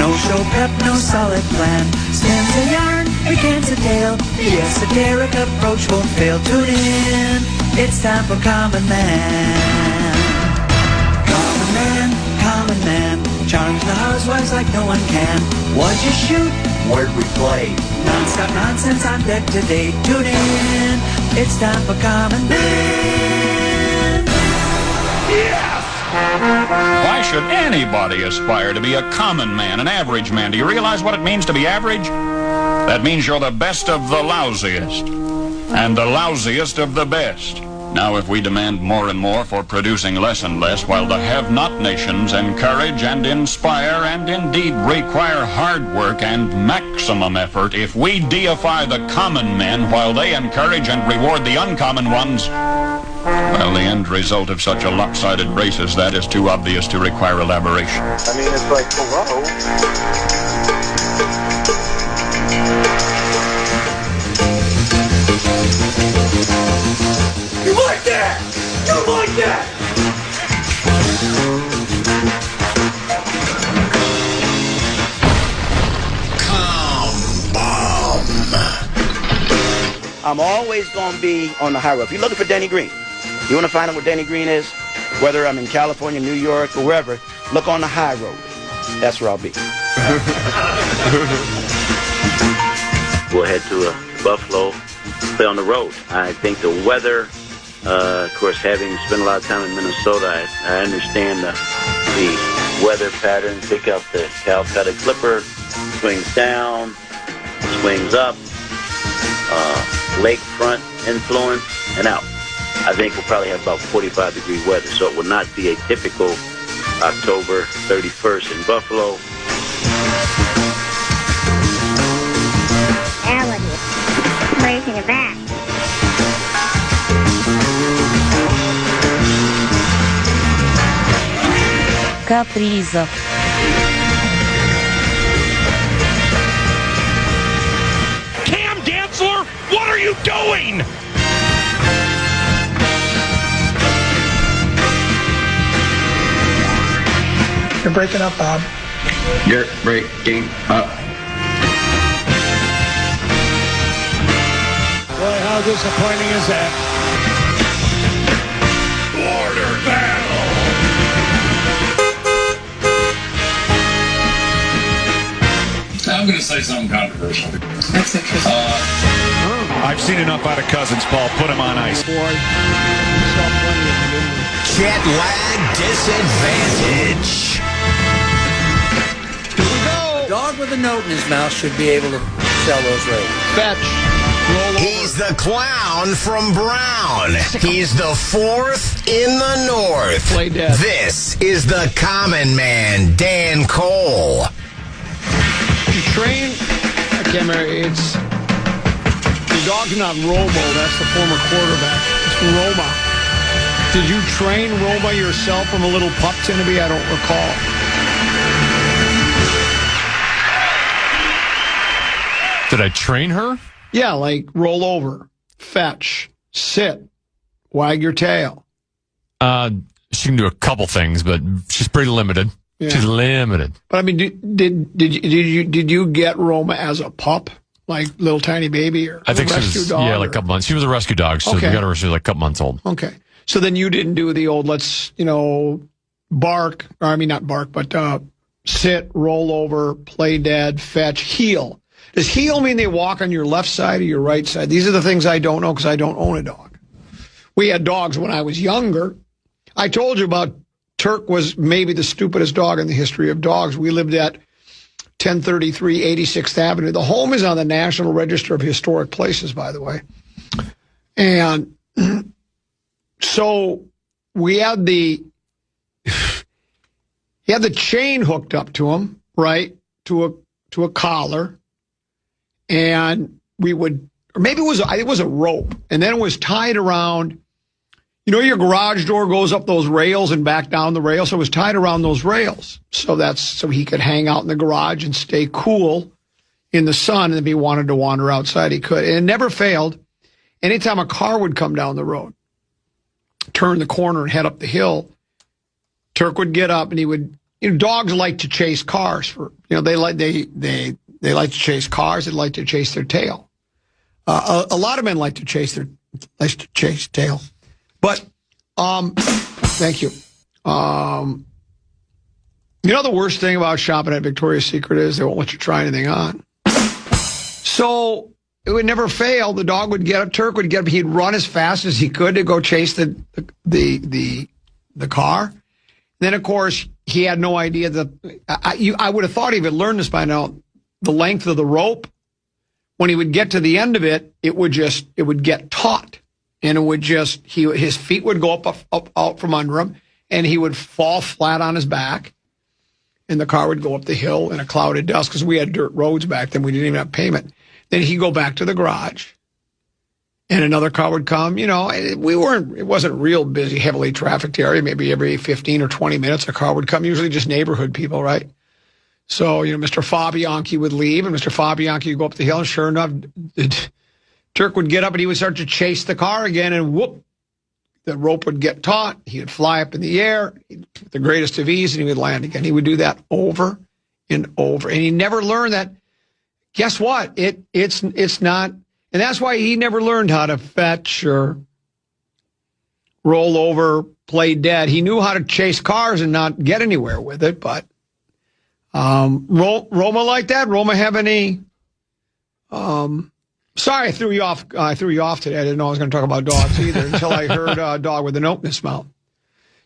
No show prep, no solid plan. Spins a yarn, recants a tale. The esoteric approach won't fail. Tune in, it's time for Common Man. Common Man, Common Man. Charms the housewives like no one can. What'd you shoot? Where'd we play? Non-stop nonsense on deck today. Tune in, it's time for Common Man. Yes! Why should anybody aspire to be a common man, an average man? Do you realize what it means to be average? That means you're the best of the lousiest, and the lousiest of the best. Now, if we demand more and more for producing less and less, while the have-not nations encourage and inspire and indeed require hard work and maximum effort, if we deify the common men while they encourage and reward the uncommon ones, well, the end result of such a lopsided race as that is too obvious to require elaboration. I mean, it's like, hello. You like that? You like that? I'm always going to be on the high road. If you're looking for Denny Green, you want to find out where Denny Green is, whether I'm in California, New York, or wherever, look on the high road. That's where I'll be. We'll head to Buffalo, play on the road. I think the weather, of course, having spent a lot of time in Minnesota, I understand the weather pattern. Pick up the Calcutta Clipper, swings down, swings up, lakefront influence, and out. I think we'll probably have about 45-degree weather, so it will not be a typical October 31st in Buffalo. Alan, what do you think of that? Capriza. Cam Dantzler, what are you doing? You're breaking up, Bob. You're breaking up. Boy, how disappointing is that? Border battle! I'm going to say something controversial. That's interesting. I've seen enough out of Cousins, Paul. Put him on ice. Boy, Jet lag disadvantage. Here we go. Dog with a note in his mouth should be able to sell those rates. Fetch. He's the clown from Brown. He's the fourth in the north. Play dead. This is the common man, Dan Cole. You train, I can't remember, it's, the dog's not Romo, that's the former quarterback. It's Roma. Did you train Roma yourself from a little pup, Tinneby? I don't recall. Did I train her? Yeah, like roll over, fetch, sit, wag your tail. She can do a couple things, but she's pretty limited. Yeah. She's limited. But I mean, did you get Roma as a pup, like little tiny baby, or I think a rescue dog? Yeah, like a couple months. She was a rescue dog, so okay. we got her when she was like a couple months old. Okay, so then you didn't do the old bark, or I mean not bark, but sit, roll over, play dead, fetch, heel. Does heel mean they walk on your left side or your right side? These are the things I don't know because I don't own a dog. We had dogs when I was younger. I told you about Turk was maybe the stupidest dog in the history of dogs. We lived at 1033 86th Avenue. The home is on the National Register of Historic Places, by the way. And so we had the chain hooked up to him, right, to a collar. And we would, or maybe it was a rope, and then it was tied around. You know, your garage door goes up those rails and back down the rails, so it was tied around those rails. So he could hang out in the garage and stay cool in the sun, and if he wanted to wander outside, he could. And it never failed. Anytime a car would come down the road, turn the corner and head up the hill, Turk would get up and he would dogs like to chase cars they like to chase cars. They like to chase their tail. A lot of men like to chase tail. But, thank you. The worst thing about shopping at Victoria's Secret is they won't let you try anything on. So it would never fail. The dog would get up, Turk would get up, he'd run as fast as he could to go chase the car. Then, of course, he had no idea that I would have thought he would learn this by now. The length of the rope, when he would get to the end of it, it would get taut, and it would his feet would go up out from under him, and he would fall flat on his back, and the car would go up the hill in a cloud of dust because we had dirt roads back then. We didn't even have pavement. Then he'd go back to the garage, and another car would come. It wasn't real busy, heavily trafficked area. Maybe every 15 or 20 minutes a car would come, usually just neighborhood people, right? So, Mr. Fabianchi would leave, and Mr. Fabianchi would go up the hill, and sure enough, Turk would get up, and he would start to chase the car again, and whoop, the rope would get taut. He would fly up in the air with the greatest of ease, and he would land again. He would do that over and over, and he never learned that. Guess what? It's not, and that's why he never learned how to fetch or roll over, play dead. He knew how to chase cars and not get anywhere with it, but Roma like that? Roma have any? Sorry, I threw you off today. I didn't know I was going to talk about dogs either until I heard a dog with a note in his mouth.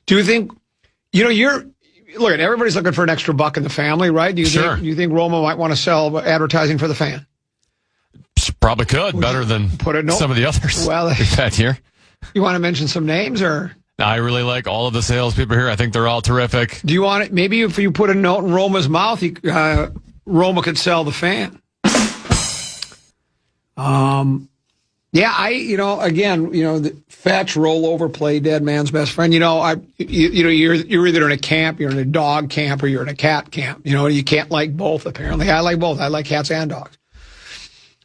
Do you think, look, everybody's looking for an extra buck in the family, right? Do you think Roma might want to sell advertising for the Fan? Probably could, better than some of the others we've had here. You want to mention some names, or? I really like all of the salespeople here. I think they're all terrific. Do you want it? Maybe if you put a note in Roma's mouth, Roma could sell the Fan. The fetch, roll over, play dead, man's best friend. You're either in a camp, you're in a dog camp, or you're in a cat camp. You can't like both, apparently. I like both. I like cats and dogs.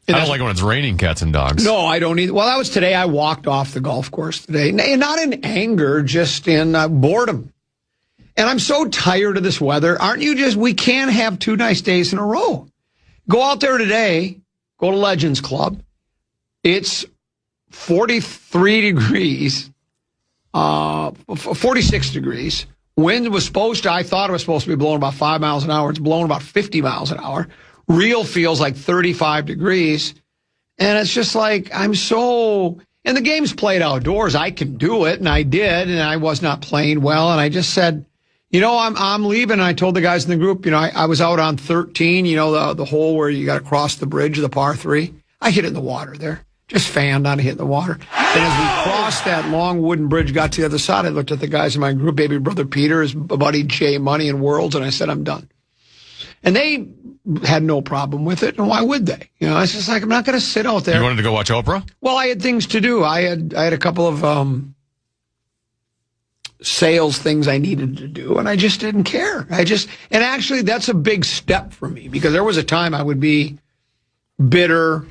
I don't like when it's raining cats and dogs. No, I don't either. Well, that was today. I walked off the golf course today. Not in anger, just in boredom. And I'm so tired of this weather. Aren't you just, we can't have 2 nice days in a row. Go out there today, go to Legends Club. It's 43 degrees, 46 degrees. Wind was I thought it was supposed to be blowing about 5 miles an hour. It's blowing about 50 miles an hour. Real feels like 35 degrees. And it's just like, and the game's played outdoors. I can do it, and I did, and I was not playing well. And I just said, I'm leaving. And I told the guys in the group, I was out on 13, the hole where you got to cross the bridge, the par 3. I hit it in the water there. Just fanned on, hit in the water. And as we crossed that long wooden bridge, got to the other side, I looked at the guys in my group, baby brother Peter, his buddy Jay Money and Worlds, and I said, I'm done. And they had no problem with it, and why would they? It's just like, I'm not going to sit out there. You wanted to go watch Oprah? Well, I had things to do. I had a couple of sales things I needed to do, and I just didn't care. And actually, that's a big step for me, because there was a time I would be bitter,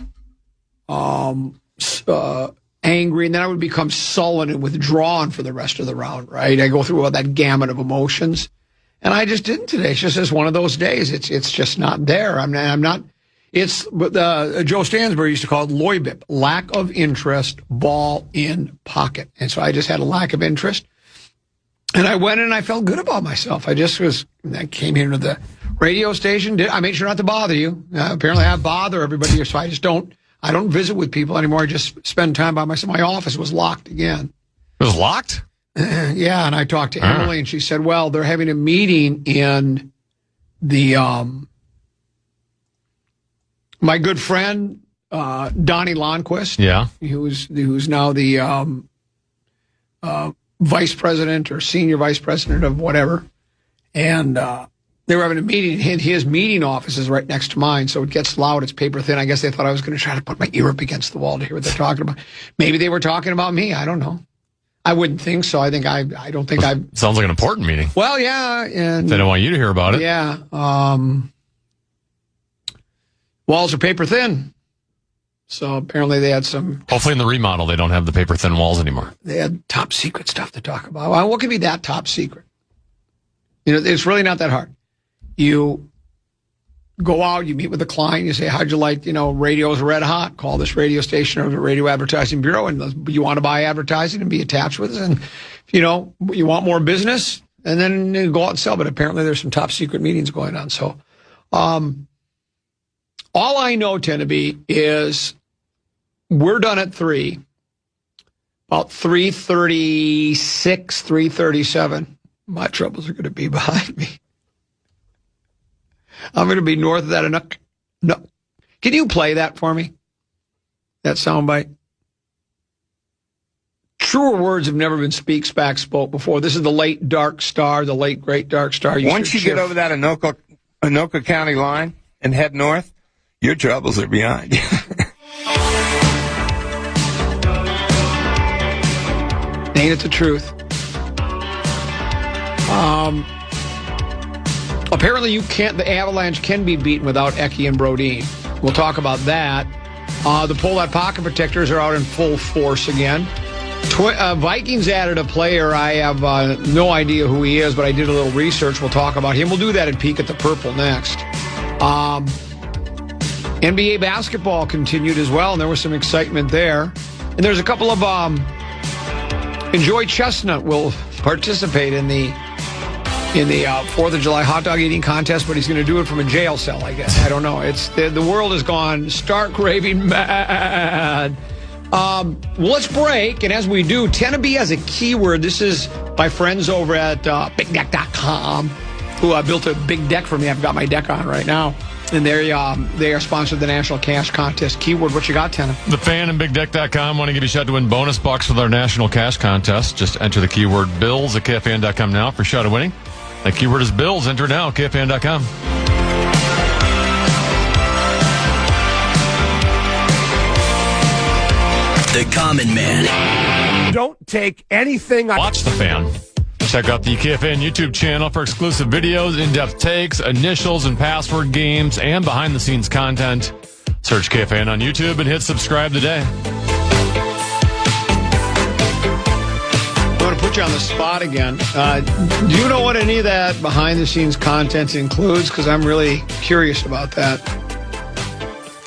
angry, and then I would become sullen and withdrawn for the rest of the round, right? I go through all that gamut of emotions. And I just didn't today. It's just one of those days. It's just not there. I'm not. It's Joe Stansbury used to call it LOIBIP, lack of interest, ball in pocket. And so I just had a lack of interest. And I went in and I felt good about myself. I came here to the radio station. I made sure not to bother you. Apparently I bother everybody here, so I don't visit with people anymore. I just spend time by myself. My office was locked again. It was locked? Yeah, and I talked to Emily, and she said, well, they're having a meeting in the, my good friend, Donnie Lonnquist. Yeah. Who's now the vice president or senior vice president of whatever. And they were having a meeting. His meeting office is right next to mine, so it gets loud. It's paper thin. I guess they thought I was going to try to put my ear up against the wall to hear what they're talking about. Maybe they were talking about me. I don't know. I wouldn't think so. I don't think I. Sounds like an important meeting. Well, yeah, and they don't want you to hear about it. Yeah, walls are paper thin, so apparently they had some. Hopefully, in the remodel, they don't have the paper thin walls anymore. They had top secret stuff to talk about. Well, what could be that top secret? It's really not that hard. You go out, you meet with the client, you say, how'd you like, radio's red hot. Call this radio station or the Radio Advertising Bureau, and you want to buy advertising and be attached with us. And, you want more business, and then you go out and sell. But apparently there's some top secret meetings going on. So all I know, Tenneby, is we're done at 3. About 3:36, 3:37. My troubles are going to be behind me. I'm going to be north of that. No. Can you play that for me? That soundbite? Truer words have never been spoke before. This is the late dark star, the late great dark star. Once you get over that Anoka County line and head north, your troubles are behind you. Ain't it the truth? Apparently the Avalanche can be beaten without Eki and Brodin. We'll talk about that. The Polat pocket protectors are out in full force again. Vikings added a player. I have no idea who he is, but I did a little research. We'll talk about him. We'll do that at Peek at the Purple next. NBA basketball continued as well, and there was some excitement there. And there's a couple of... Enjoy Chestnut will participate in the 4th of July hot dog eating contest, but he's going to do it from a jail cell, I guess. I don't know. It's the world has gone stark raving mad. Let's break, and as we do, Tenneby has a keyword. This is my friends over at BigDeck.com, who built a big deck for me. I've got my deck on right now. And they are sponsored the National Cash Contest. Keyword, what you got, Tenna? The Fan and BigDeck.com want to give you a shot to win bonus bucks with our National Cash Contest. Just enter the keyword BILLS at KFAN.com now for a shot at winning. That keyword is BILLS. Enter now at KFAN.com. The Common Man. Don't take anything. Watch The Fan. Check out the KFAN YouTube channel for exclusive videos, in-depth takes, initials and password games, and behind-the-scenes content. Search KFAN on YouTube and hit subscribe today. I'm going to put you on the spot again. Do you know what any of that behind-the-scenes content includes? Because I'm really curious about that.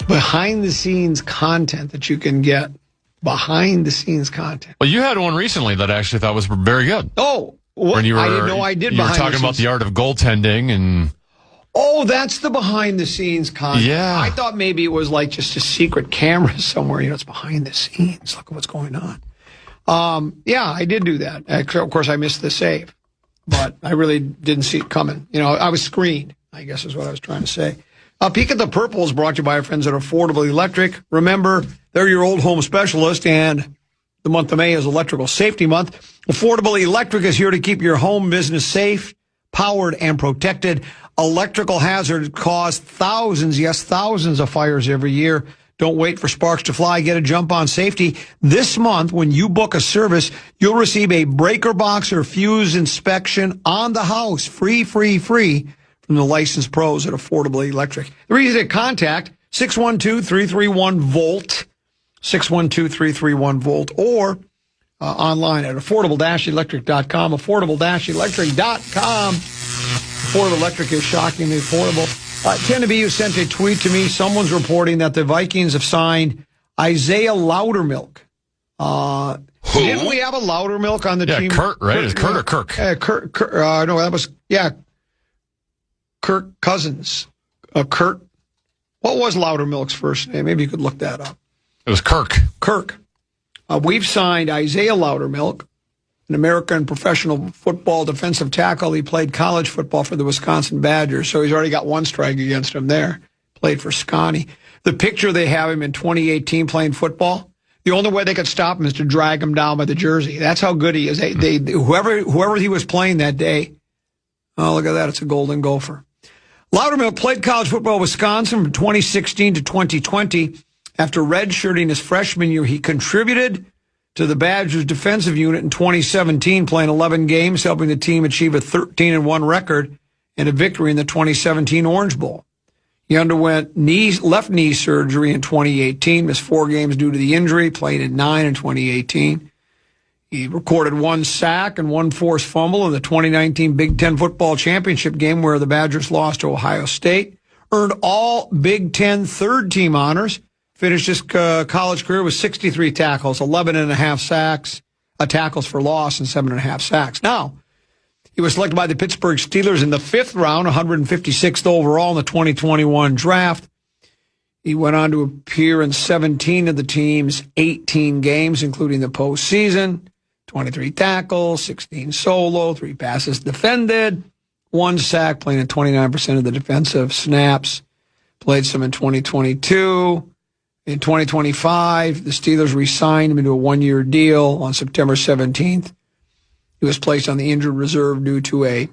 Behind-the-scenes content that you can get. Behind-the-scenes content. Well, you had one recently that I actually thought was very good. Oh, what? I didn't know I did. You were talking about the art of goaltending and... Oh, that's the behind-the-scenes content. Yeah. I thought maybe it was like just a secret camera somewhere. It's behind the scenes. Look at what's going on. Yeah, I did do that. Of course, I missed the save, but I really didn't see it coming. I was screened, I guess is what I was trying to say. Peek at the Purple is brought to you by our friends at Affordable Electric. Remember, they're your old home specialist, and the month of May is Electrical Safety Month. Affordable Electric is here to keep your home business safe, powered, and protected. Electrical hazards cause thousands of fires every year. Don't wait for sparks to fly. Get a jump on safety. This month, when you book a service, you'll receive a breaker box or fuse inspection on the house. Free from the licensed pros at Affordable Electric. The reason to contact, 612-331-VOLT, 612-331-VOLT, or online at affordable-electric.com, affordable-electric.com. Affordable Electric is shockingly affordable. Tenneby, you sent a tweet to me. Someone's reporting that the Vikings have signed Isaiah Loudermilk. Didn't we have a Loudermilk on the team? Yeah, Kurt, right? Is Kurt or Kirk? No, that was, Kirk Cousins. Kurt. What was Loudermilk's first name? Maybe you could look that up. It was Kirk. We've signed Isaiah Loudermilk, an American professional football defensive tackle. He played college football for the Wisconsin Badgers, so he's already got one strike against him there. Played for Scotty. The picture they have him in 2018 playing football, the only way they could stop him is to drag him down by the jersey. That's how good he is. Whoever he was playing that day, oh, look at that. It's a golden gopher. Loudermilk played college football at Wisconsin from 2016 to 2020. After redshirting his freshman year, he contributed to the Badgers defensive unit in 2017, playing 11 games, helping the team achieve a 13-1 record and a victory in the 2017 Orange Bowl. He underwent left knee surgery in 2018, missed 4 games due to the injury, played in 9 in 2018. He recorded 1 sack and 1 forced fumble in the 2019 Big Ten football championship game where the Badgers lost to Ohio State. Earned all Big Ten third-team honors. Finished his college career with 63 tackles, 11.5 sacks, tackles for loss, and 7.5 sacks. Now, he was selected by the Pittsburgh Steelers in the 5th round, 156th overall in the 2021 draft. He went on to appear in 17 of the team's 18 games, including the postseason. 23 tackles, 16 solo, 3 passes defended, 1 sack, playing at 29% of the defensive snaps. Played some in 2022. In 2025, the Steelers re-signed him into a 1-year deal on September 17th. He was placed on the injured reserve due to a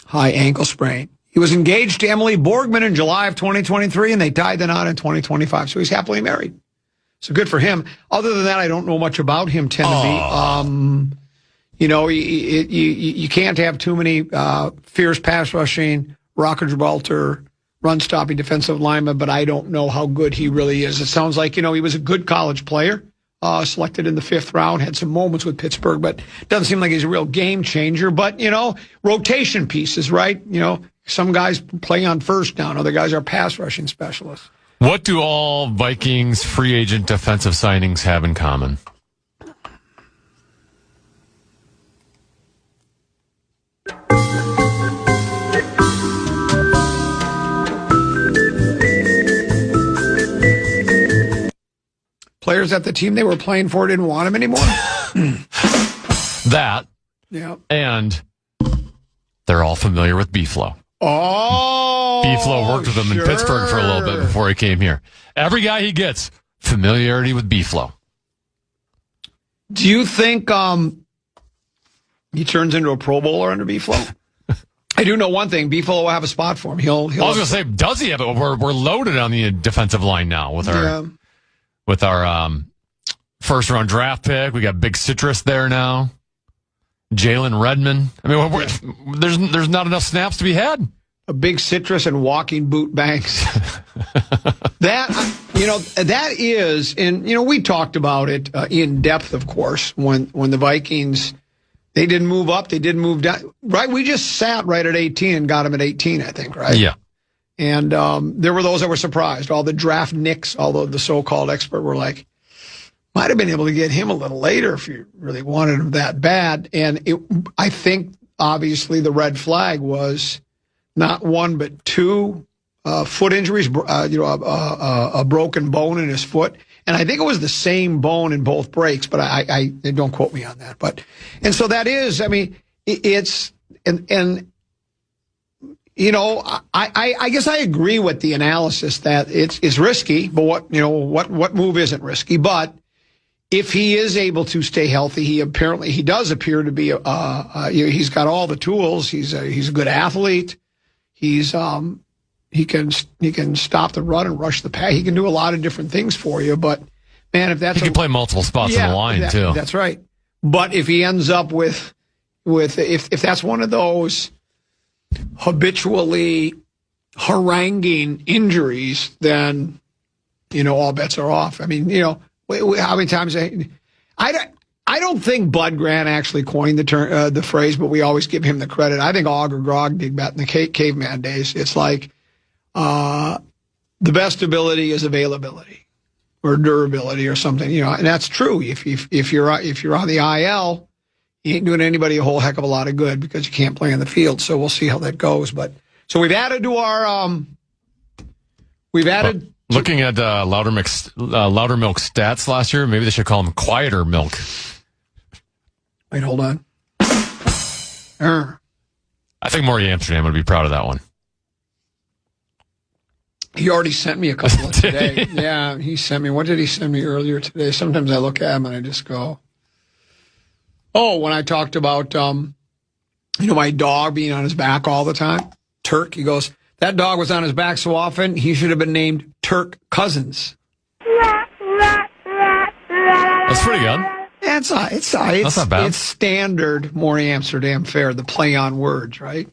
high ankle sprain. He was engaged to Emily Borgman in July of 2023, and they tied the knot in 2025. So he's happily married. So good for him. Other than that, I don't know much about him, Tennessee. You can't have too many fierce pass rushing, Rocker Gibraltar, run-stopping defensive lineman, but I don't know how good he really is. It sounds like, he was a good college player, selected in the 5th round, had some moments with Pittsburgh, but doesn't seem like he's a real game changer. But, rotation pieces, right? Some guys play on first down, other guys are pass rushing specialists. What do all Vikings free agent defensive signings have in common? Players at the team they were playing for didn't want him anymore? That. Yeah. And they're all familiar with B-Flow. Oh, B-Flow worked with him in Pittsburgh for a little bit before he came here. Every guy he gets, familiarity with B-Flow. Do you think he turns into a Pro Bowler under B-Flow? I do know one thing. B-Flow will have a spot for him. I was going to say, does he have it? We're loaded on the defensive line now with our first-round draft pick. We got Big Citrus there now. Jalen Redmond. I mean, there's not enough snaps to be had. A Big Citrus and walking boot banks. That is, and we talked about it in depth, of course, when the Vikings, they didn't move up, they didn't move down. Right, we just sat right at 18 and got him at 18, I think, right? Yeah. And there were those that were surprised. All the draft nicks, although the so-called expert were like, might have been able to get him a little later if you really wanted him that bad. And I think, obviously, the red flag was not 1 but 2 foot injuries, a broken bone in his foot. And I think it was the same bone in both breaks, but I don't quote me on that. And so that is, I mean, it's, I guess I agree with the analysis that it's risky, but what move isn't risky? But if he is able to stay healthy, he does appear to be he's got all the tools. He's a good athlete. He can stop the run and rush the pass. He can do a lot of different things for you. But man, if that's he can play multiple spots in the line too. That's right. But if he ends up with if that's one of those habitually haranguing injuries, then all bets are off. I mean, how many times I don't think Bud Grant actually coined the phrase, but we always give him the credit. I think Augur Grog did back in the caveman days. It's like the best ability is availability or durability or something, and that's true. If you're on the IL, you ain't doing anybody a whole heck of a lot of good because you can't play in the field. So we'll see how that goes. But so we've added to our looking at Loudermilk stats last year. Maybe they should call him Quieter Milk. Wait, hold on. I think Maury Amsterdam would be proud of that one. He already sent me a couple of today. Yeah, he sent me. What did he send me earlier today? Sometimes I look at him and I just go, oh, when I talked about, my dog being on his back all the time, Turk, he goes, that dog was on his back so often, he should have been named Turk Cousins. That's pretty good. That's not bad. It's standard Maury Amsterdam fare, the play on words, right?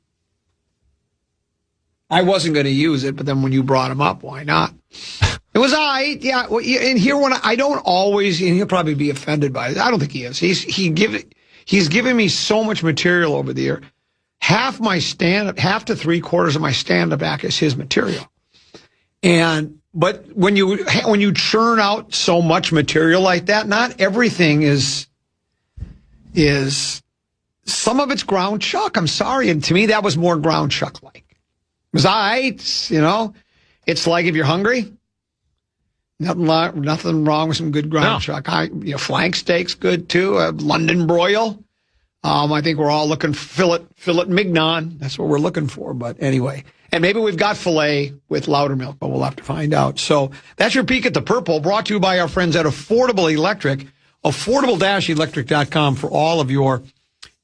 I wasn't going to use it, but then when you brought him up, why not? It was yeah. And here, when I don't always, and he'll probably be offended by it. I don't think he is. He give it. He's given me so much material over the year. Half to 3/4 of my stand-up act is his material. But when you churn out so much material like that, not everything is some of it's ground chuck. I'm sorry. And to me, that was more ground chuck-like. It was all right, you know. It's like if you're hungry, nothing wrong with some good ground chuck. Flank steak's good too. London broil. I think we're all looking for fillet mignon. That's what we're looking for. But anyway, and maybe we've got filet with Loudermilk, but we'll have to find out. So that's your peek at the purple, brought to you by our friends at Affordable Electric. Affordable-electric.com for all of your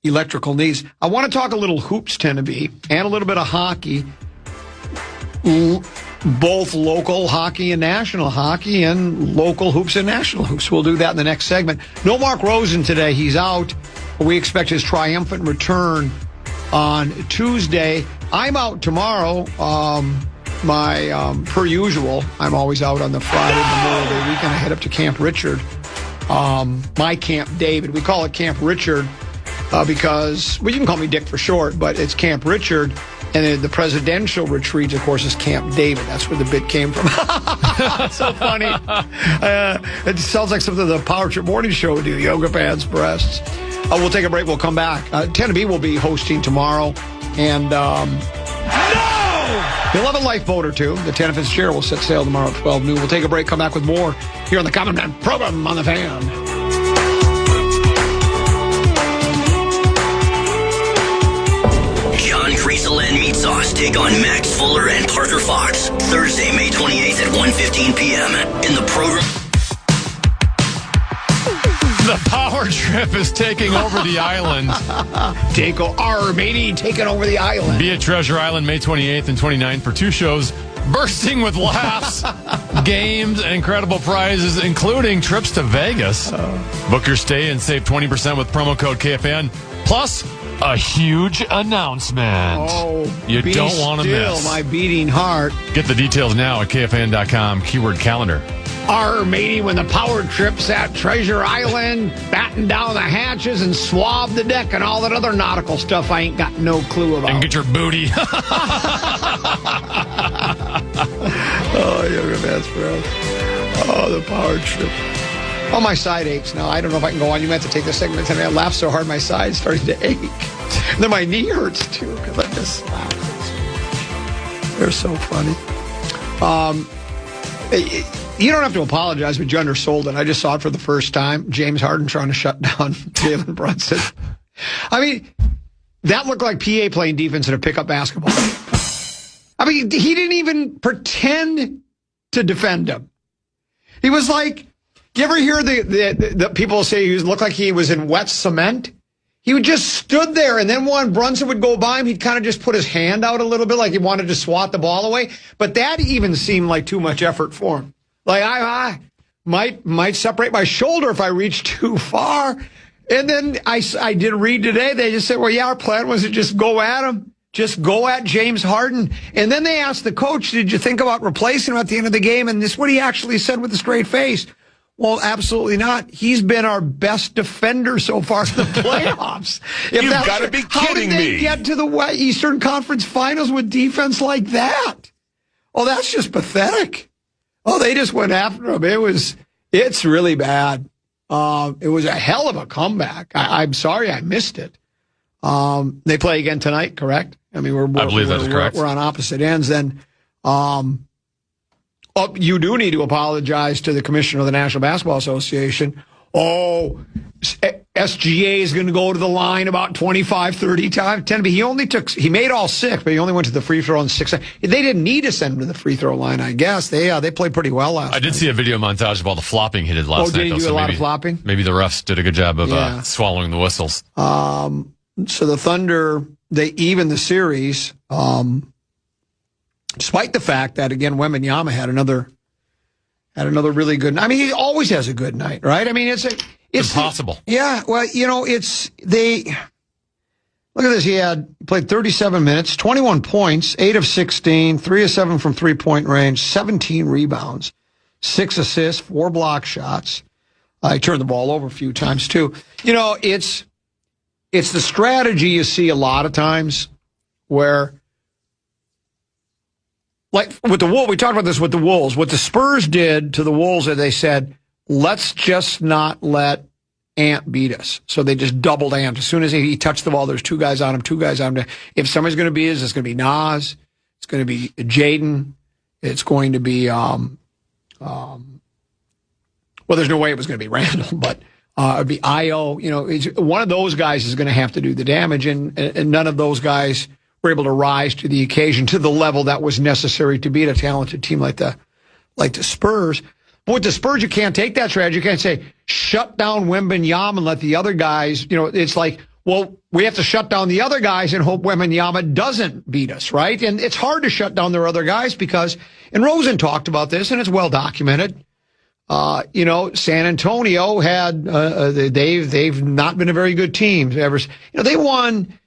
electrical needs. I want to talk a little hoops, Tennessee, and a little bit of hockey. Both local hockey and national hockey, and local hoops and national hoops. We'll do that in the next segment. No Mark Rosen today. He's out. We expect his triumphant return on Tuesday. I'm out tomorrow. Per usual, I'm always out on the Friday Memorial Day weekend. I head up to Camp Richard. My Camp David. We call it Camp Richard because, you can call me Dick for short, but it's Camp Richard. And the presidential retreat, of course, is Camp David. That's where the bit came from. So funny. It sounds like something the Power Trip Morning Show would do. Yoga pants, breasts. We'll take a break. We'll come back. Tennessee will be hosting tomorrow. And no! You'll have a lifeboat or two. The Tanner Fitzgerald will set sail tomorrow at 12 noon. We'll take a break, come back with more here on the Common Man program on the Fan. John Creasel and Meat Sauce take on Max Fuller and Parker Fox Thursday, May 28th at 1:15 p.m. in the program. The Power Trip is taking over the island. Taking over the island. Be at Treasure Island May 28th and 29th for 2 shows bursting with laughs, games, and incredible prizes, including trips to Vegas. Book your stay and save 20% with promo code KFAN. Plus, a huge announcement. You don't want to miss. My beating heart. Get the details now at KFAN.com, keyword calendar. Our meeting when the Power Trip's at Treasure Island, batten down the hatches and swab the deck and all that other nautical stuff I ain't got no clue about. And get your booty. Yoga pants for us. The Power Trip. Oh, my side aches now. I don't know if I can go on. You meant to take this segment today. I laughed so hard my side's starting to ache. And then my knee hurts too because I just laughed. They're so funny. You don't have to apologize, but you undersold it. I just saw it for the first time. James Harden trying to shut down Jalen Brunson. I mean, that looked like PA playing defense in a pickup basketball game. I mean, he didn't even pretend to defend him. He was like, you ever hear the people say he looked like he was in wet cement? He would just stood there, and then when Brunson would go by him, he'd kind of just put his hand out a little bit like he wanted to swat the ball away. But that even seemed like too much effort for him. Like, I might separate my shoulder if I reach too far. And then I did read today, they just said, well, yeah, our plan was to just go at him. Just go at James Harden. And then they asked the coach, did you think about replacing him at the end of the game? And this is what he actually said with a straight face. Well, absolutely not. He's been our best defender so far in the playoffs. You've got to be kidding me. How did they get to the Eastern Conference Finals with defense like that? Oh, that's just pathetic. Oh, they just went after him. It's really bad. It was a hell of a comeback. I'm sorry I missed it. They play again tonight, correct? I mean, I believe that's correct. We're on opposite ends then. You do need to apologize to the commissioner of the National Basketball Association. SGA is going to go to the line about 25, 30 times. He made all 6, but he only went to the free throw on 6. They didn't need to send him to the free throw line, I guess. They played pretty well last night. I did see a video montage of all the flopping he did last night. Did he do a lot of flopping? Maybe the refs did a good job of swallowing the whistles. So the Thunder, they even the series, despite the fact that, again, Wembanyama had another really good night. I mean, he always has a good night, right? I mean, it's impossible. Yeah, well, look at this. He played 37 minutes, 21 points, 8 of 16, 3 of 7 from 3-point range, 17 rebounds, 6 assists, 4 block shots. He turned the ball over a few times too. It's the strategy you see a lot of times where, like with the Wolves, we talked about this with the Wolves. What the Spurs did to the Wolves is they said, let's just not let Ant beat us. So they just doubled Ant. As soon as he touched the ball, there's two guys on him. If somebody's going to beat us, it's going to be Nas. It's going to be Jaden. It's going to be, well, there's no way it was going to be Randall, but it'd be Io. You know, one of those guys is going to have to do the damage, and none of those guys were able to rise to the occasion to the level that was necessary to beat a talented team like the Spurs. But with the Spurs, you can't take that strategy. You can't say, shut down Wembanyama and let the other guys, you know, it's like, well, we have to shut down the other guys and hope Wembanyama doesn't beat us, right? And it's hard to shut down their other guys because, and Rosen talked about this, and it's well documented. You know, San Antonio had, they've not been a very good team ever. You know, they won,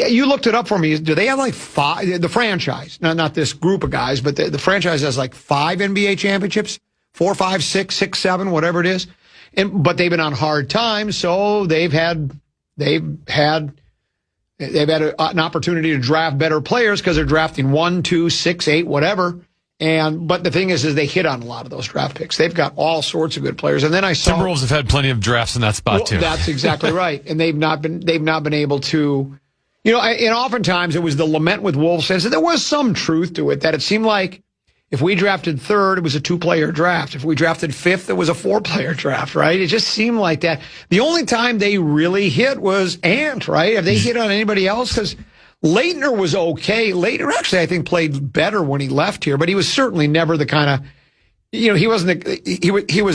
you looked it up for me. Do they have like 5, the franchise, not this group of guys, but the franchise has like 5 NBA championships, 4, 5, 6, 6, 7, whatever it is. But they've been on hard times, so they've had an opportunity to draft better players because they're drafting 1, 2, 6, 8, whatever. But the thing is they hit on a lot of those draft picks. They've got all sorts of good players. And then I saw Timberwolves have had plenty of drafts in that spot too. That's exactly right. And they've not been able to, you know. And oftentimes it was the lament with Wolves fans. And there was some truth to it that it seemed like if we drafted 3rd, it was a 2-player draft. If we drafted 5th, it was a 4-player draft, right? It just seemed like that. The only time they really hit was Ant, right? Have they hit on anybody else? Because Leitner was okay. Leitner actually, I think, played better when he left here, but he was certainly never the kind of, you know, he was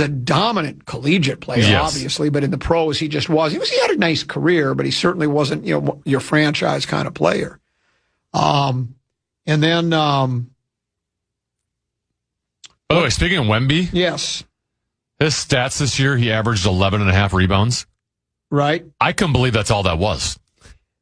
a dominant collegiate player, yes, obviously, but in the pros, he just was. He had a nice career, but he certainly wasn't, you know, your franchise kind of player. And then, by the way, speaking of Wemby, yes, his stats this year, he averaged 11.5 rebounds. Right. I couldn't believe that's all that was.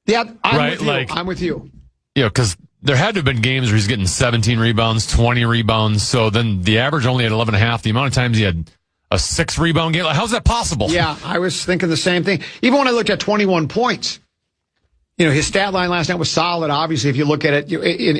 Yeah, I'm with you. Yeah, because there had to have been games where he's getting 17 rebounds, 20 rebounds. So then the average only at 11.5. The amount of times he had a 6-rebound game. Like, how's that possible? Yeah, I was thinking the same thing. Even when I looked at 21 points, you know, his stat line last night was solid. Obviously, if you look at it in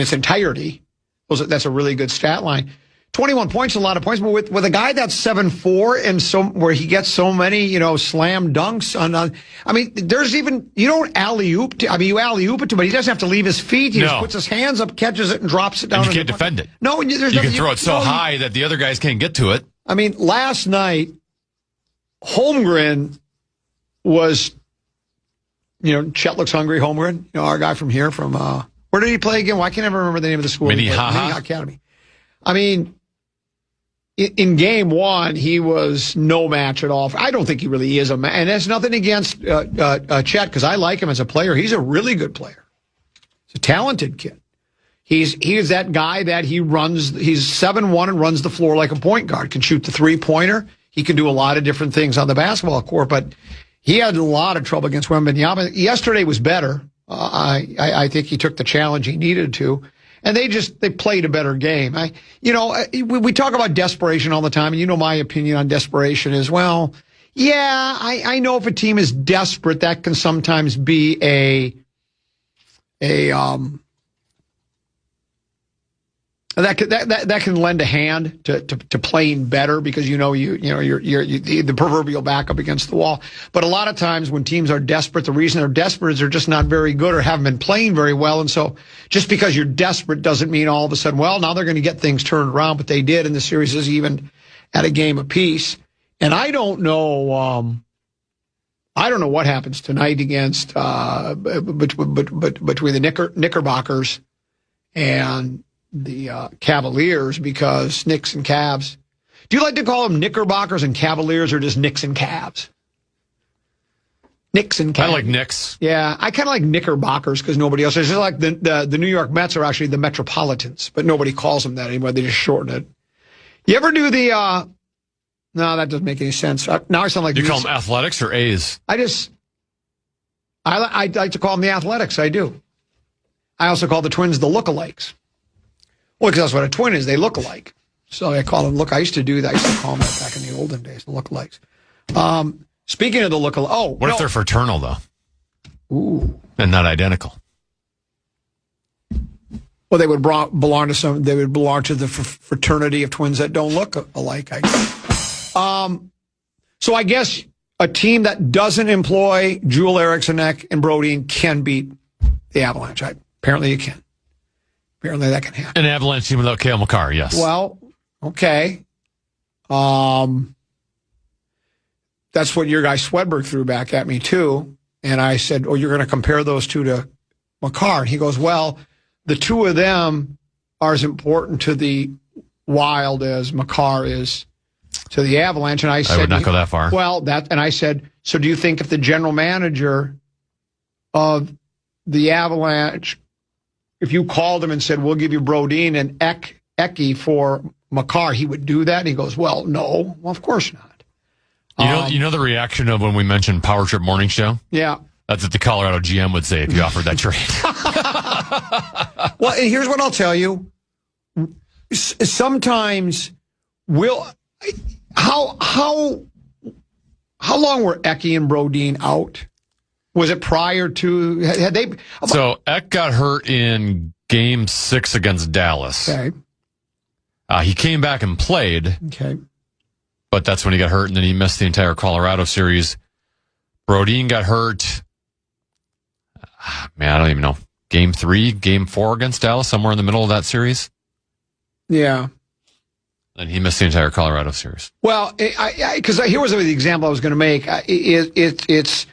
its entirety, that's a really good stat line. 21 points, a lot of points, but with a guy that's 7'4" and where he gets so many, you know, slam dunks on. I mean, there's even, you don't alley-oop. You alley-oop it to him, but he doesn't have to leave his feet. He just puts his hands up, catches it, and drops it down. And you can't defend it. No, you can throw it so high that the other guys can't get to it. I mean, last night, Holmgren was, you know, Chet looks hungry. Holmgren, you know, our guy from here, from where did he play again? Why can't I ever remember the name of the school? Minnehaha Academy. I mean, in game 1, he was no match at all. I don't think he really is a match. And that's nothing against Chet, because I like him as a player. He's a really good player. He's a talented kid. He's that guy that he's 7'1" and runs the floor like a point guard, can shoot the three-pointer. He can do a lot of different things on the basketball court, but he had a lot of trouble against Wembanyama. Yesterday was better. I think he took the challenge he needed to. And they played a better game. We talk about desperation all the time, and you know my opinion on desperation is, well, yeah, I know if a team is desperate, that can sometimes be that can lend a hand to playing better, because you're the proverbial backup against the wall. But a lot of times when teams are desperate, the reason they're desperate is they're just not very good or haven't been playing very well. And so just because you're desperate doesn't mean all of a sudden, well, now they're going to get things turned around. But they did, and the series is even at a game apiece. And I don't know what happens tonight against between the Knickerbockers and the Cavaliers, because Knicks and Cavs. Do you like to call them Knickerbockers and Cavaliers, or just Knicks and Cavs? Knicks and Cavs. I like Knicks. Yeah, I kind of like Knickerbockers because nobody else. It's just like the New York Mets are actually the Metropolitans, but nobody calls them that anymore. They just shorten it. You ever do the? No, that doesn't make any sense. Now I sound like you call them Athletics or A's. I like to call them the Athletics. I do. I also call the Twins the lookalikes. Well, because that's what a twin is. They look alike. So I call them I used to do that. I used to call them that back in the olden days, the lookalikes. Speaking of the look, what if they're fraternal though? Ooh, and not identical? Well, they would belong to some. They would belong to the fraternity of twins that don't look alike, I guess. So I guess a team that doesn't employ Jewel Eriksson-Ek and Brodin can beat the Avalanche. Apparently, it can. Apparently, that can happen. An Avalanche team without Cale Makar, yes. Well, okay. That's what your guy Swedberg threw back at me too, and I said, "Oh, you're going to compare those two to Makar?" And he goes, "Well, the two of them are as important to the Wild as Makar is to the Avalanche." And I said, "I would not go that far." Well, and I said, "So do you think if the general manager of the Avalanche, if you called him and said, 'We'll give you Brodin and Eki for Makar,' he would do that?" And he goes, "Well, no, well, of course not." You know the reaction of when we mentioned Power Trip Morning Show? Yeah. That's what the Colorado GM would say if you offered that trade. Well, and here's what I'll tell you. Sometimes how long were Eki and Brodin out? Was it prior to, had they? So Ek got hurt in Game 6 against Dallas. Okay. He came back and played. Okay. But that's when he got hurt, and then he missed the entire Colorado series. Brodin got hurt. Man, I don't even know. Game 3, Game 4 against Dallas, somewhere in the middle of that series. Yeah. And he missed the entire Colorado series. Well, because here was the example I was going to make. It's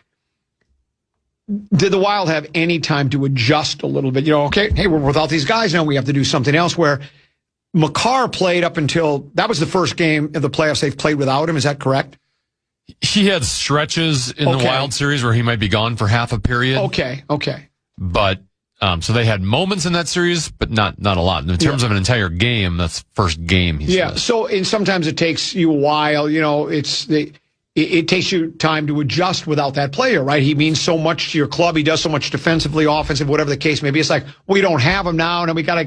did the Wild have any time to adjust a little bit? You know, okay, hey, we're without these guys now. We have to do something else. Where Makar played up until that was the first game of the playoffs they've played without him. Is that correct? He had stretches in the Wild series where he might be gone for half a period. Okay. But so they had moments in that series, but not a lot. In terms of an entire game, that's first game. So and sometimes it takes you a while. You know, it takes you time to adjust without that player, right? He means so much to your club. He does so much defensively, offensive, whatever the case may be. It's like we don't have him now, and we gotta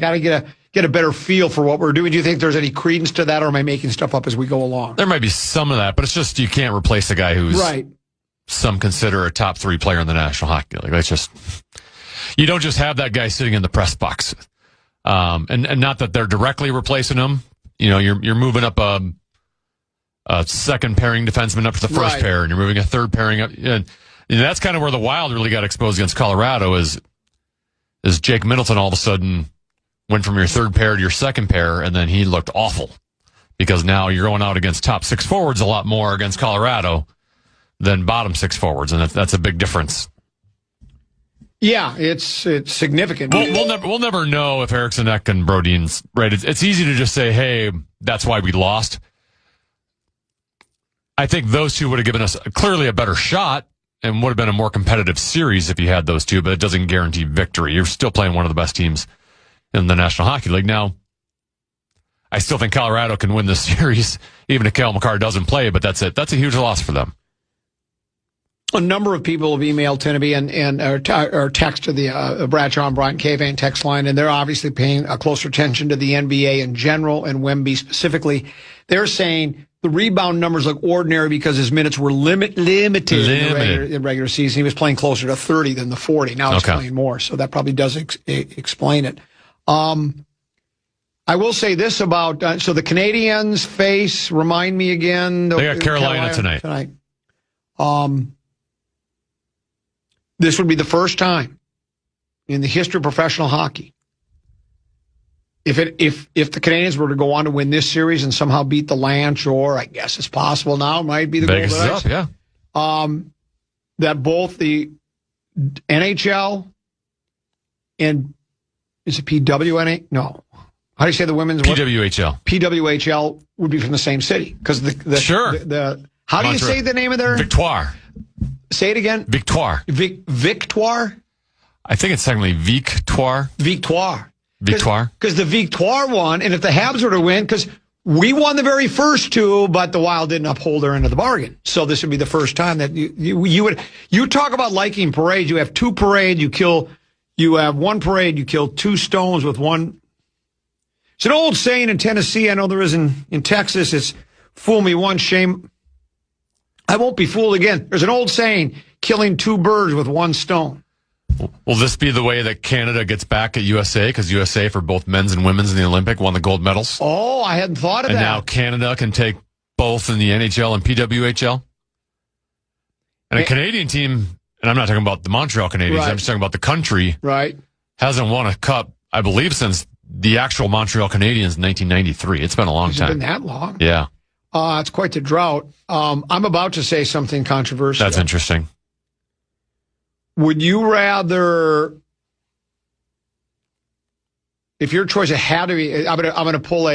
get a better feel for what we're doing. Do you think there's any credence to that, or am I making stuff up as we go along? There might be some of that, but it's just you can't replace a guy who's some consider a top 3 player in the National Hockey League. That's just you don't just have that guy sitting in the press box, and not that they're directly replacing him. You know, you're moving up a second pairing defenseman up to the first pair, and you're moving a third pairing up. And that's kind of where the Wild really got exposed against Colorado is Jake Middleton all of a sudden went from your third pair to your second pair, and then he looked awful because now you're going out against top 6 forwards a lot more against Colorado than bottom 6 forwards, and that's a big difference. Yeah, it's significant. We'll never know if Eriksson-Ek and Brodin's right. It's easy to just say, hey, that's why we lost. I think those two would have given us clearly a better shot and would have been a more competitive series if you had those two, but it doesn't guarantee victory. You're still playing one of the best teams in the National Hockey League. Now, I still think Colorado can win this series, even if Cale Makar doesn't play, but that's it. That's a huge loss for them. A number of people have emailed Tinneby or text to the Bradshaw and Bryant KFAN text line, and they're obviously paying a closer attention to the NBA in general and Wemby specifically. They're saying the rebound numbers look ordinary because his minutes were limited. In the regular season. He was playing closer to 30 than the 40. Now he's playing more, so that probably does explain it. I will say this about so the Canadiens face. Remind me again. They got Carolina tonight. This would be the first time in the history of professional hockey if the Canadiens were to go on to win this series and somehow beat the Lanch, or I guess it's possible now, it might be the Vegas is up, yeah. That both the NHL and is it PWNA? No. How do you say the women's PWHL? PWHL would be from the same city because the how do you say the name of their Victoire? Say it again. Victoire. Victoire? I think it's technically Victoire. Victoire. Because the Victoire won, and if the Habs were to win, because we won the very first two, but the Wild didn't uphold their end of the bargain. So this would be the first time that you talk about liking parades. You have 2 parades, you have 1 parade, you kill 2 stones with one. It's an old saying in Tennessee. I know there is in Texas. It's fool me once, shame I won't be fooled again. There's an old saying, killing two birds with one stone. Will this be the way that Canada gets back at USA? Because USA, for both men's and women's in the Olympic, won the gold medals. Oh, I hadn't thought of that. And now Canada can take both in the NHL and PWHL. And a Canadian team, and I'm not talking about the Montreal Canadiens, right. I'm just talking about the country, right? Hasn't won a cup, I believe, since the actual Montreal Canadiens in 1993. It's been a long time. It's been that long? Yeah. It's quite the drought. I'm about to say something controversial. That's interesting. Would you rather, if your choice had to be, I'm going to pull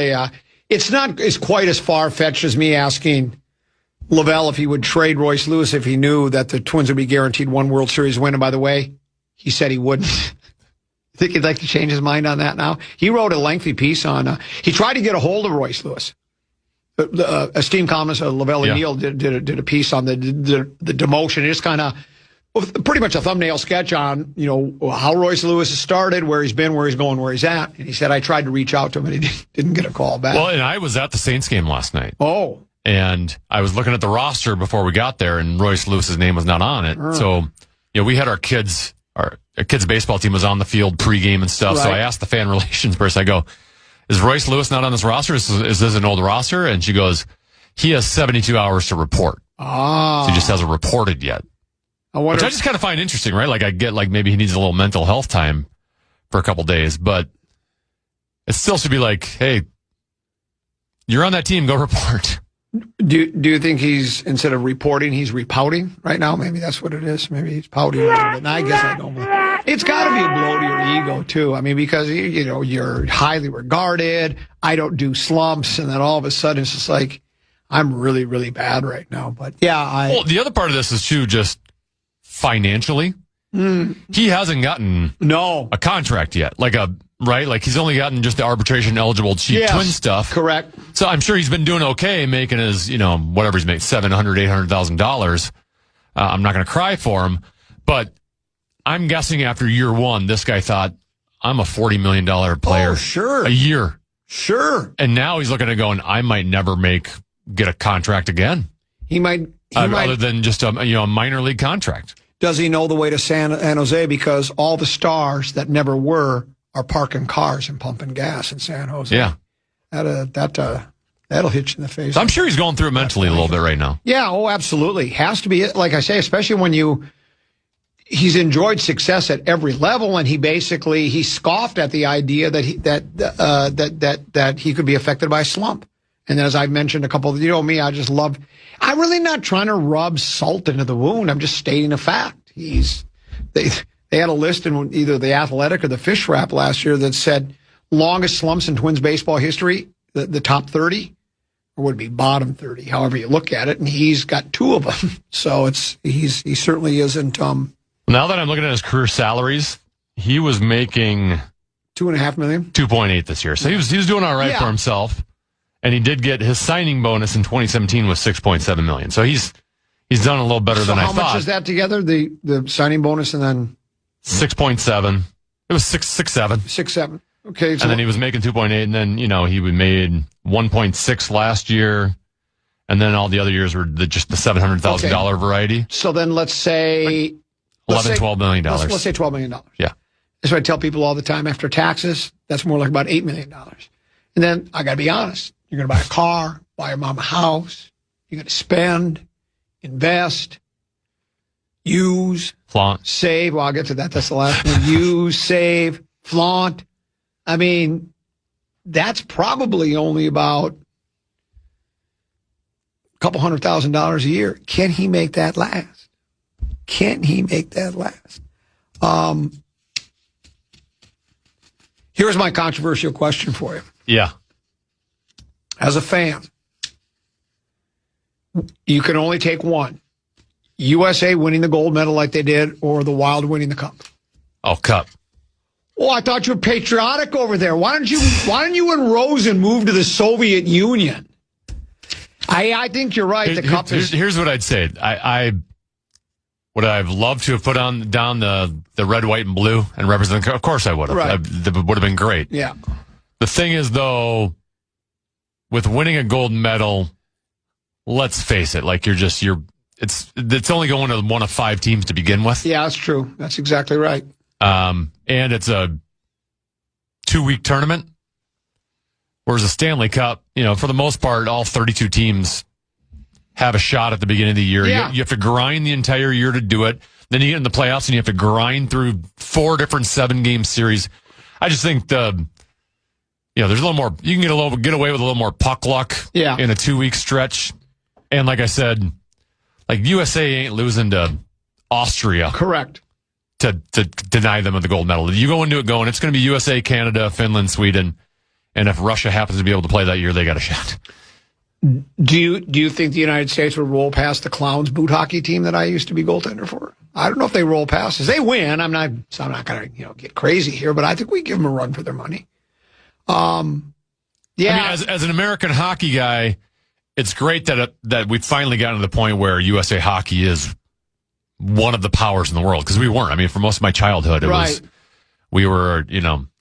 it's not as quite as far-fetched as me asking Lavelle if he would trade Royce Lewis if he knew that the Twins would be guaranteed one World Series win. And by the way, he said he wouldn't. I think he'd like to change his mind on that now. He wrote a lengthy piece on, he tried to get a hold of Royce Lewis. The esteemed columnist Lavelle O'Neill did a piece on the demotion. It's kind of pretty much a thumbnail sketch on, how Royce Lewis has started, where he's been, where he's going, where he's at. And he said, I tried to reach out to him, and he didn't get a call back. Well, and I was at the Saints game last night. Oh. And I was looking at the roster before we got there, and Royce Lewis's name was not on it. So, we had our kids' baseball team was on the field pregame and stuff. Right. So I asked the fan relations person, I go, is Royce Lewis not on this roster? Is this an old roster? And she goes, he has 72 hours to report. So he just hasn't reported yet. Which I just kind of find interesting, right? Like I get maybe he needs a little mental health time for a couple days, but it still should be like, hey, you're on that team, go report. Do you think he's, instead of reporting, he's repouting right now? Maybe that's what it is. Maybe he's pouting a little bit. And I guess I don't believe it. It's got to be a blow to your ego, too. I mean, because, you're highly regarded. I don't do slumps. And then all of a sudden it's just like, I'm really, really bad right now. But yeah, Well, the other part of this is, too, just financially. He hasn't gotten a contract yet. Like he's only gotten just the arbitration eligible cheap twin stuff. Correct. So I'm sure he's been doing okay making his, whatever he's made, $700,000, $800,000. I'm not going to cry for him, but I'm guessing after year one, this guy thought, I'm a $40 million player. Oh, sure. A year. Sure. And now he's looking at going, I might never get a contract again. He might. Other than just a minor league contract. Does he know the way to San Jose? Because all the stars that never were are parking cars and pumping gas in San Jose. Yeah. That'll hit you in the face. So I'm sure he's going through it mentally a little bit right now. Yeah, absolutely. Has to be. Like I say, especially when he's enjoyed success at every level, and he scoffed at the idea that he could be affected by a slump. And then, as I mentioned a couple of, me, I'm really not trying to rub salt into the wound. I'm just stating a fact. They had a list in either the Athletic or the Fish Wrap last year that said longest slumps in Twins baseball history, the top 30, or would be bottom 30, however you look at it. And he's got two of them. So he certainly isn't. Now that I'm looking at his career salaries, he was making $2.5 million, 2.8 this year. So he was doing all right for himself. And he did get his signing bonus in 2017 was $6.7 million. So he's done a little better than I thought. How much is that together? The signing bonus and then 6.7. It was 6.7. 6.7. Okay. And then he was making 2.8, and then he made 1.6 last year, and then all the other years were just the $700,000 variety. So then let's say $12 million. Let's say $12 million. Yeah. That's what I tell people all the time. After taxes, that's more like about $8 million. And then I got to be honest. You're going to buy a car, buy your mom a house. You're going to spend, invest, use, flaunt, save. Well, I'll get to that. That's the last one. Use, save, flaunt. I mean, that's probably only about a couple $100,000 a year. Can he make that last? Can he make that last? Here's my controversial question for you. Yeah. As a fan, you can only take one. USA winning the gold medal like they did, or the Wild winning the cup. Oh, cup. Oh, I thought you were patriotic over there. Why don't you and Rosen move to the Soviet Union? I think you're right. The cup is. Here's what I'd say. Would I've loved to have put down the red, white, and blue and represent? Of course I would have. Right. That would have been great. Yeah. The thing is, though, with winning a gold medal, let's face it, like you're it's only going to one of 5 teams to begin with. Yeah, that's true. That's exactly right. And it's a 2-week tournament. Whereas a Stanley Cup, for the most part, all 32 teams have a shot at the beginning of the year. Yeah. You have to grind the entire year to do it. Then you get in the playoffs and you have to grind through 4 different 7-game series. I just think there's a little more. You can get away with a little more puck luck in a 2-week stretch. And like I said, like USA ain't losing to Austria. Correct. To deny them of the gold medal. You go into it going, it's going to be USA, Canada, Finland, Sweden. And if Russia happens to be able to play that year, they got a shot. Do you think the United States would roll past the Clowns boot hockey team that I used to be goaltender for? I don't know if they roll past us. They win. I'm not going to get crazy here, but I think we give them a run for their money. Yeah. I mean, as an American hockey guy, it's great that we've finally gotten to the point where USA Hockey is one of the powers in the world, because we weren't. I mean, for most of my childhood, we were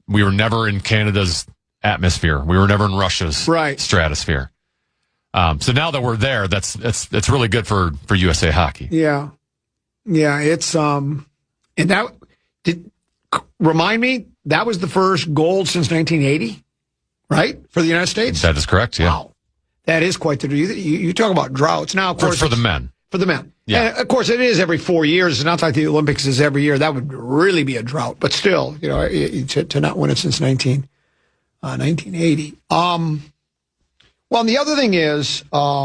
never in Canada's atmosphere. We were never in Russia's stratosphere. So now that we're there, that's really good for USA Hockey. Yeah. Yeah, it's and that remind me, that was the first gold since 1980, right? For the United States? That is correct, yeah. Wow. That is quite the you talk about droughts. Now, of course, for the men. For the men. Yeah. And of course, it is every 4 years. It's not like the Olympics is every year. That would really be a drought. But still, to not win it since 1980. Well, and the other thing is, there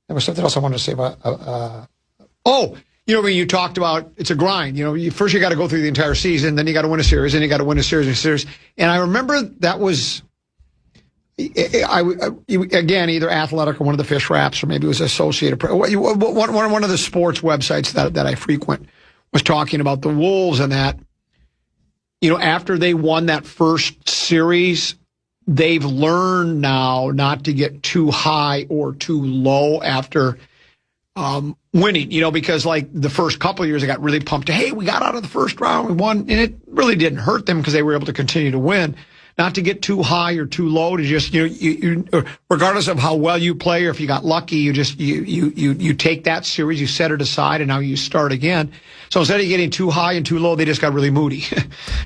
was something else I wanted to say about. When you talked about it's a grind. First you got to go through the entire season, then you got to win a series, and you got to win a series and a series. And I remember that was, again, either Athletic or one of the Fish Wraps, or maybe it was Associated Press. One of the sports websites that I frequent was talking about the Wolves and that. After they won that first series, they've learned now not to get too high or too low after winning, because like the first couple of years, they got really pumped. Hey, we got out of the first round, we won, and it really didn't hurt them because they were able to continue to win. Not to get too high or too low, to just, you regardless of how well you play or if you got lucky, you take that series, you set it aside, and now you start again. So instead of getting too high and too low, they just got really moody.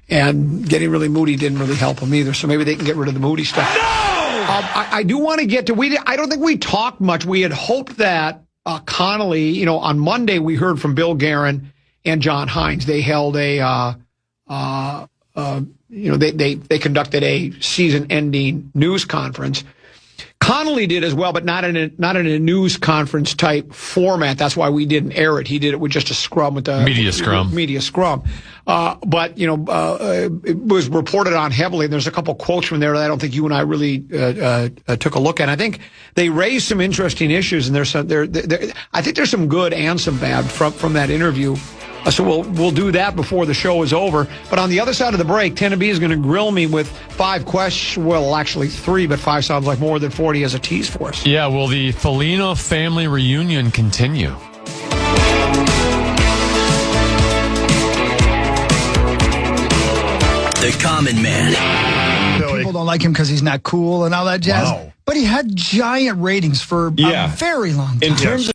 And getting really moody didn't really help them either. So maybe they can get rid of the moody stuff. No! I do want to get to, I don't think we talked much. We had hoped that Connolly, on Monday we heard from Bill Guerin and John Hines. They held they conducted a season-ending news conference. Connolly did as well, but not in a news conference type format. That's why we didn't air it. He did it with just a scrum with the media scrum. But it was reported on heavily. And there's a couple quotes from there that I don't think you and I really took a look at. I think they raised some interesting issues, and I think there's some good and some bad from that interview. So we'll do that before the show is over. But on the other side of the break, Tenneby is going to grill me with 5 questions. Well, actually 3, but 5 sounds like more than 40 as a tease for us. Yeah, will the Foligno family reunion continue? The Common Man. People don't like him because he's not cool and all that jazz. Wow. But he had giant ratings for a very long time. In terms of